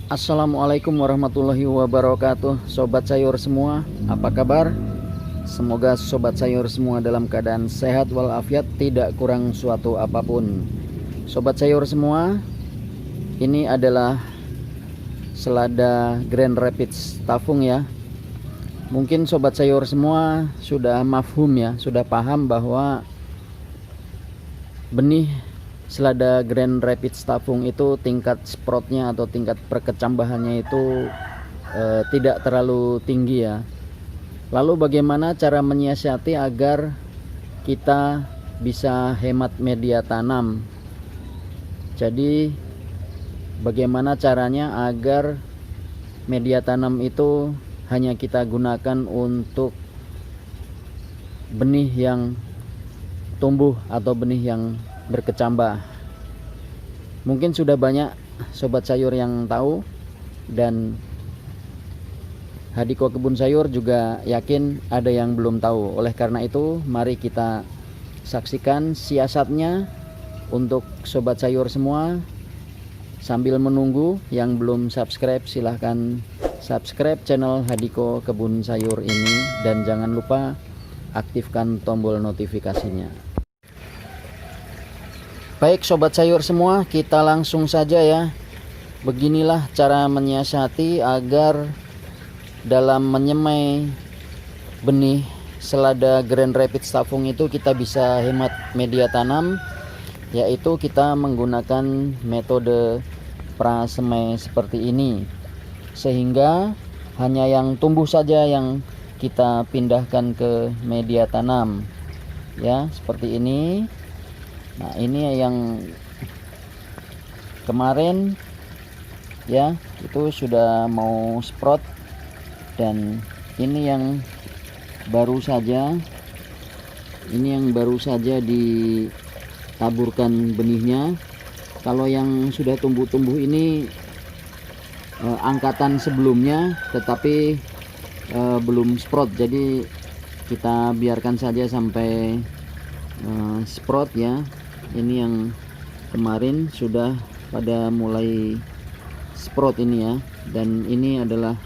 Assalamualaikum warahmatullahi wabarakatuh. Sobat sayur semua, apa kabar? Semoga sobat sayur semua dalam keadaan sehat walafiat, tidak kurang suatu apapun. Sobat sayur semua, ini adalah selada Grand Rapids Tafung ya. Mungkin sobat sayur semua sudah mafhum ya, sudah paham bahwa benih selada Grand Rapids Tafung itu tingkat sproutnya atau tingkat perkecambahannya itu tidak terlalu tinggi ya. Lalu bagaimana cara menyiasati agar kita bisa hemat media tanam? Jadi bagaimana caranya agar media tanam itu hanya kita gunakan untuk benih yang tumbuh atau benih yang berkecambah. Mungkin sudah banyak sobat sayur yang tahu, dan Hadiko Kebun Sayur juga yakin ada yang belum tahu. Oleh karena itu, mari kita saksikan siasatnya untuk sobat sayur semua. Sambil menunggu, yang belum subscribe silahkan subscribe channel Hadiko Kebun Sayur ini, dan jangan lupa aktifkan tombol notifikasinya. Baik sobat sayur semua, kita langsung saja ya. Beginilah cara menyiasati agar dalam menyemai benih selada Grand Rapids Tafung itu kita bisa hemat media tanam, yaitu kita menggunakan metode prasemai seperti ini, sehingga hanya yang tumbuh saja yang kita pindahkan ke media tanam ya, seperti ini. Nah, ini yang kemarin ya, itu sudah mau sprout, dan ini yang baru saja ditaburkan benihnya. Kalau yang sudah tumbuh-tumbuh ini angkatan sebelumnya, tetapi belum sprout, jadi kita biarkan saja sampai sprout ya. Ini yang kemarin sudah pada mulai sprout ini ya, dan ini adalah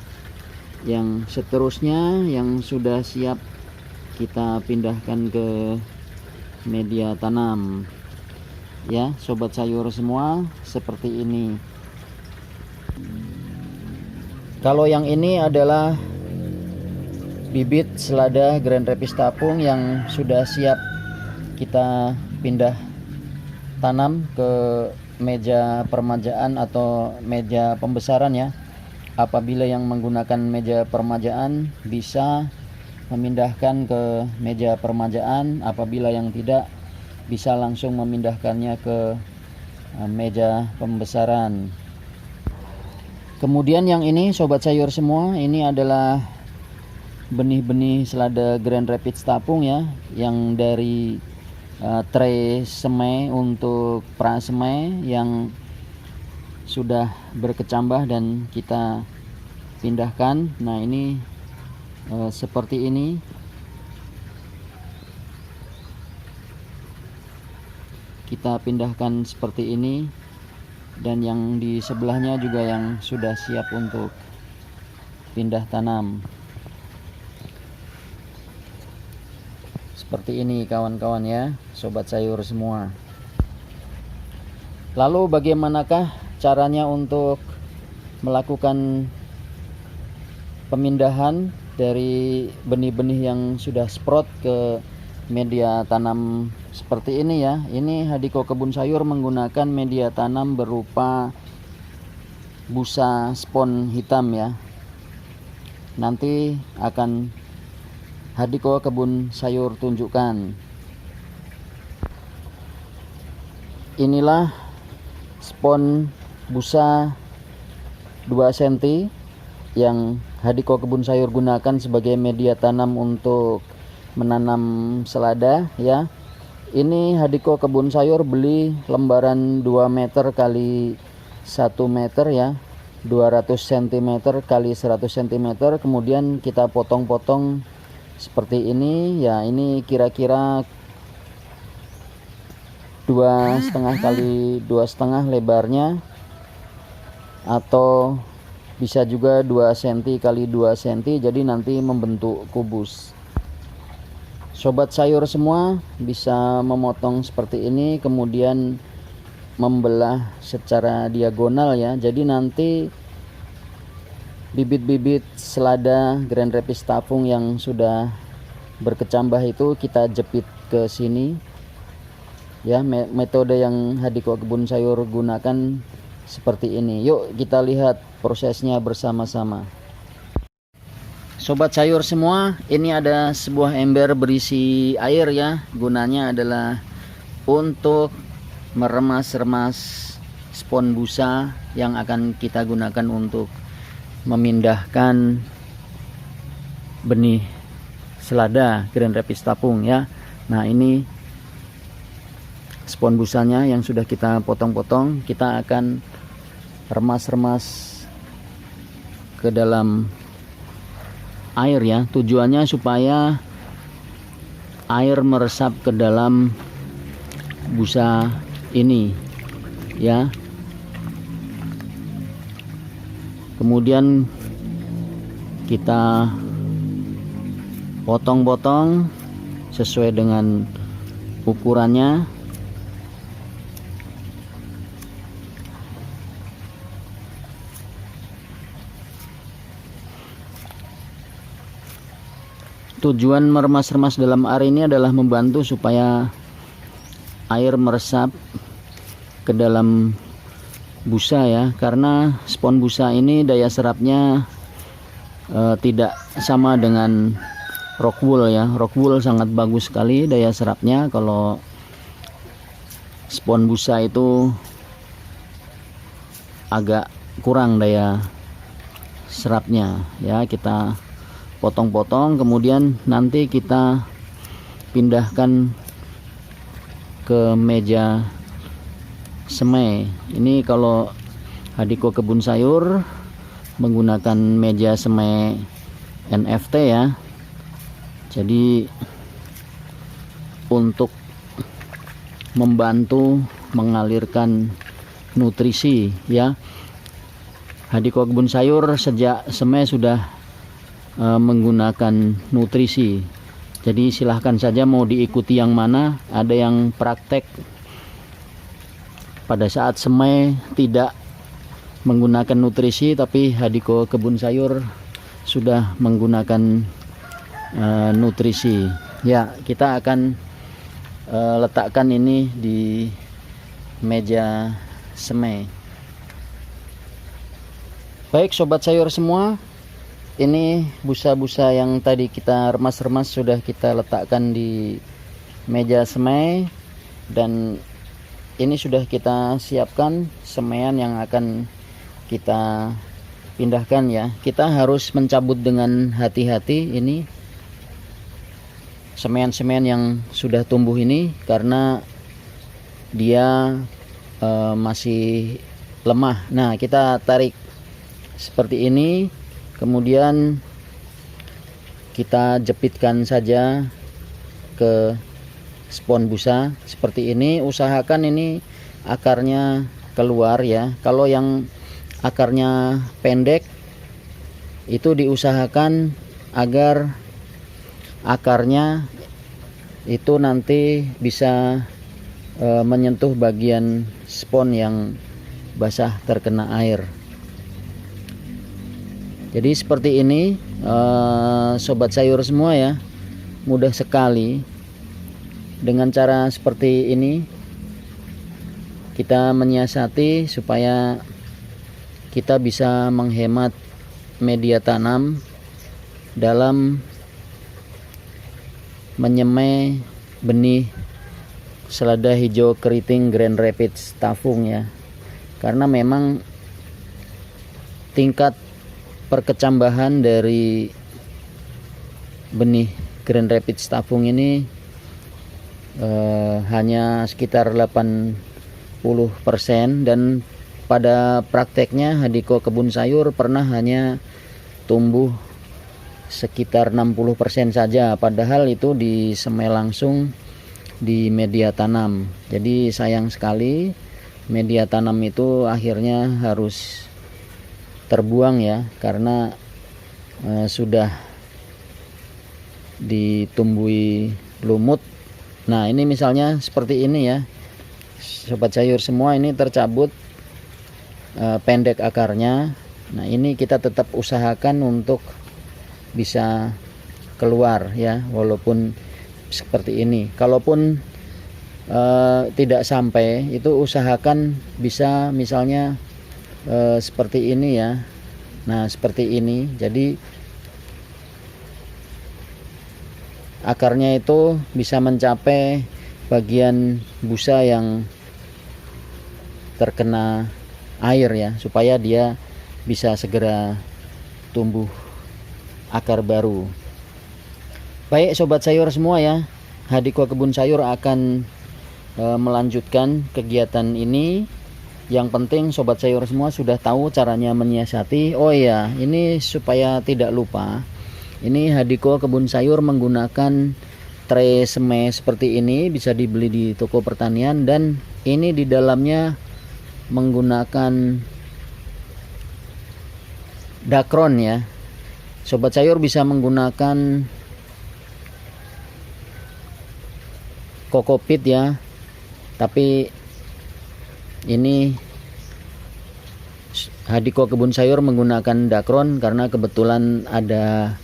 yang seterusnya yang sudah siap kita pindahkan ke media tanam ya, sobat sayur semua, seperti ini. Kalau yang ini adalah bibit selada Grand Rapids Tafung yang sudah siap kita pindah tanam ke meja permajaan atau meja pembesaran ya. Apabila yang menggunakan meja permajaan bisa memindahkan ke meja permajaan, apabila yang tidak bisa langsung memindahkannya ke meja pembesaran. Kemudian yang ini sobat sayur semua, ini adalah benih-benih selada Grand Rapids Tafung ya, yang dari tray semai untuk prasemai yang sudah berkecambah dan kita pindahkan. Nah, ini seperti ini. Kita pindahkan seperti ini, dan yang di sebelahnya juga yang sudah siap untuk pindah tanam. Seperti ini kawan-kawan ya, sobat sayur semua. Lalu bagaimanakah caranya untuk melakukan pemindahan dari benih-benih yang sudah sprout ke media tanam seperti ini ya? Ini Hadiko Kebun Sayur menggunakan media tanam berupa busa spon hitam ya. Nanti akan Hadiko Kebun Sayur tunjukkan. Inilah spon busa 2 cm yang Hadiko Kebun Sayur gunakan sebagai media tanam untuk menanam selada ya. Ini Hadiko Kebun Sayur beli lembaran 2 meter kali 1 meter ya, 200 cm kali 100 cm. Kemudian kita potong-potong seperti ini ya. Ini kira-kira 2,5 kali 2,5 lebarnya, atau bisa juga 2 cm kali 2 cm, jadi nanti membentuk kubus. Sobat sayur semua bisa memotong seperti ini, kemudian membelah secara diagonal ya. Jadi nanti bibit-bibit selada Grand Rapids Tafung yang sudah berkecambah itu kita jepit ke sini ya. Metode yang Hadiko Kebun Sayur gunakan seperti ini. Yuk kita lihat prosesnya bersama-sama. Sobat sayur semua, ini ada sebuah ember berisi air ya. Gunanya adalah untuk meremas-remas spon busa yang akan kita gunakan untuk memindahkan benih selada Grand Rapids Tafung ya. Nah, ini spon busanya yang sudah kita potong-potong, kita akan remas-remas ke dalam air ya. Tujuannya supaya air meresap ke dalam busa ini ya. Kemudian kita potong-potong sesuai dengan ukurannya. Tujuan meremas-remas dalam air ini adalah membantu supaya air meresap ke dalam busa ya, karena spon busa ini daya serapnya tidak sama dengan rockwool ya. Rockwool sangat bagus sekali daya serapnya, kalau spon busa itu agak kurang daya serapnya ya. Kita potong-potong, kemudian nanti kita pindahkan ke meja semai. Ini kalau Hadiko Kebun Sayur menggunakan meja semai NFT ya. Jadi untuk membantu mengalirkan nutrisi ya. Hadiko Kebun Sayur sejak semai sudah menggunakan nutrisi. Jadi silahkan saja mau diikuti yang mana. Ada yang praktek pada saat semai tidak menggunakan nutrisi, tapi Hadiko Kebun Sayur sudah menggunakan nutrisi ya. Kita akan letakkan ini di meja semai. Baik sobat sayur semua, ini busa-busa yang tadi kita remas-remas sudah kita letakkan di meja semai, dan ini sudah kita siapkan semaian yang akan kita pindahkan ya. Kita harus mencabut dengan hati-hati ini semaian-semaian yang sudah tumbuh ini, karena dia masih lemah. Nah, kita tarik seperti ini, kemudian kita jepitkan saja ke spon busa seperti ini. Usahakan ini akarnya keluar ya. Kalau yang akarnya pendek itu diusahakan agar akarnya itu nanti bisa menyentuh bagian spon yang basah terkena air. Jadi seperti ini sobat sayur semua ya, mudah sekali. Dengan cara seperti ini kita menyiasati supaya kita bisa menghemat media tanam dalam menyemai benih selada hijau keriting Grand Rapids Tafung ya. Karena memang tingkat perkecambahan dari benih Grand Rapids Tafung ini hanya sekitar 80%, dan pada prakteknya Hadiko Kebun Sayur pernah hanya tumbuh sekitar 60% saja, padahal itu disemai langsung di media tanam. Jadi sayang sekali media tanam itu akhirnya harus terbuang ya, karena sudah ditumbuhi lumut. Nah ini misalnya seperti ini ya sobat sayur semua, ini tercabut pendek akarnya. Nah ini kita tetap usahakan untuk bisa keluar ya, walaupun seperti ini. Kalaupun tidak sampai, itu usahakan bisa misalnya seperti ini ya. Nah seperti ini, jadi akarnya itu bisa mencapai bagian busa yang terkena air ya, supaya dia bisa segera tumbuh akar baru. Baik sobat sayur semua ya, Hadiko Kebun Sayur akan melanjutkan kegiatan ini. Yang penting sobat sayur semua sudah tahu caranya menyiasati. Oh ya, ini supaya tidak lupa, ini Hadiko Kebun Sayur menggunakan tray semai seperti ini, bisa dibeli di toko pertanian, dan ini di dalamnya menggunakan dakron ya. Sobat sayur bisa menggunakan kokopit ya, tapi ini Hadiko Kebun Sayur menggunakan dakron karena kebetulan ada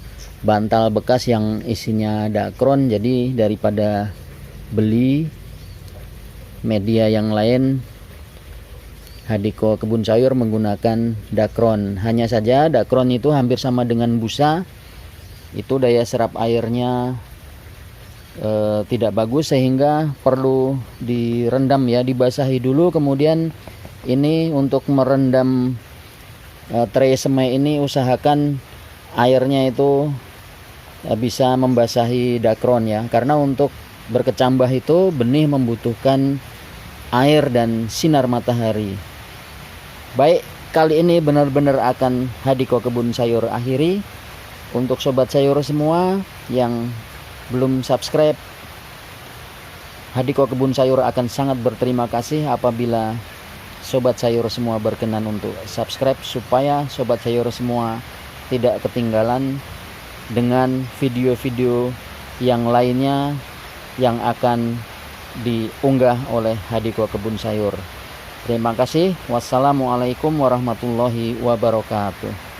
bantal bekas yang isinya dakron. Jadi daripada beli media yang lain, Hadiko Kebun Sayur menggunakan dakron. Hanya saja dakron itu hampir sama dengan busa, itu daya serap airnya tidak bagus, sehingga perlu direndam ya, dibasahi dulu. Kemudian ini untuk merendam tray semai ini, usahakan airnya itu bisa membasahi dakron ya, karena untuk berkecambah itu benih membutuhkan air dan sinar matahari. Baik, kali ini benar-benar akan Hadiko Kebun Sayur akhiri. Untuk sobat sayur semua yang belum subscribe, Hadiko Kebun Sayur akan sangat berterima kasih apabila sobat sayur semua berkenan untuk subscribe, supaya sobat sayur semua tidak ketinggalan dengan video-video yang lainnya yang akan diunggah oleh Hadiko Kebun Sayur. Terima kasih. Wassalamualaikum warahmatullahi wabarakatuh.